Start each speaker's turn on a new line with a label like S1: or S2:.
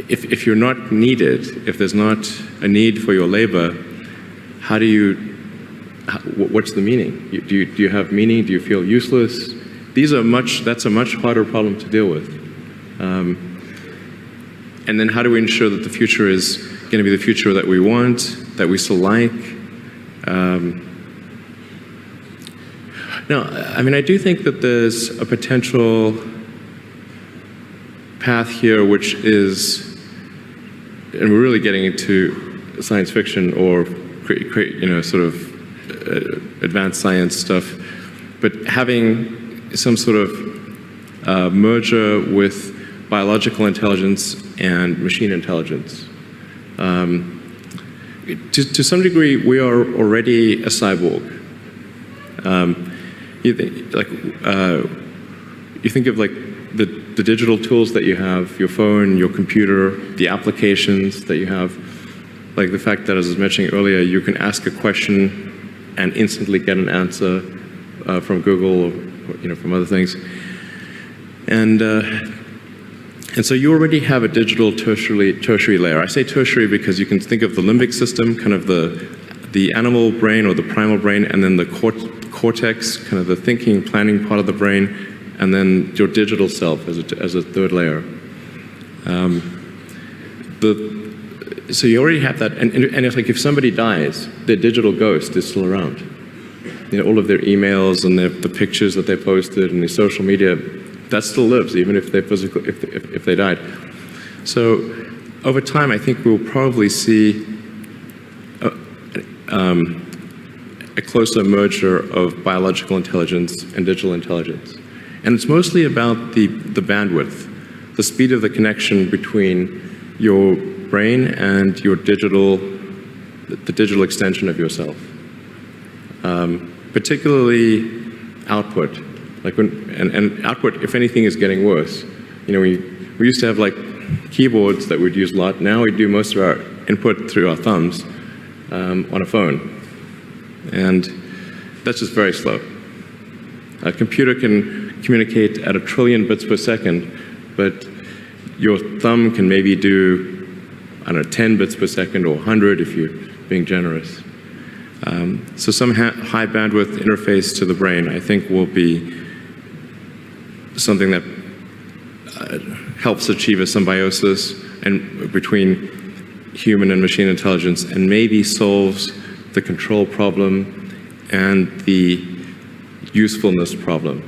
S1: if you're not needed, if there's not a need for your labor, how do you, what's the meaning? Do you have meaning? Do you feel useless? That's a much harder problem to deal with. And then how do we ensure that the future is going to be the future that we want, that we still like? No, I mean, I do think that there's a potential path here which is, and we're really getting into science fiction or sort of advanced science stuff, but having some sort of merger with biological intelligence and machine intelligence. To some degree, we are already a cyborg. You think of like the digital tools that you have, your phone, your computer, the applications that you have, like the fact that, as I was mentioning earlier, you can ask a question and instantly get an answer from Google or from other things. And so you already have a digital tertiary layer. I say tertiary because you can think of the limbic system, kind of the animal brain or the primal brain, and then the cortex, kind of the thinking, planning part of the brain, and then your digital self as a third layer. So you already have that, and it's like if somebody dies, their digital ghost is still around. All of their emails and the pictures that they posted and their social media, that still lives, even if if they died. So over time, I think we'll probably see a closer merger of biological intelligence and digital intelligence. And it's mostly about the bandwidth, the speed of the connection between your brain and your the digital extension of yourself. Particularly output. And output, if anything, is getting worse. We used to have like keyboards that we'd use a lot. Now we do most of our input through our thumbs on a phone. And that's just very slow. A computer can communicate at 1 trillion bits per second, but your thumb can maybe do, 10 bits per second or 100 if you're being generous. So some high bandwidth interface to the brain, I think, will be something that helps achieve a symbiosis between human and machine intelligence, and maybe solves the control problem and the usefulness problem.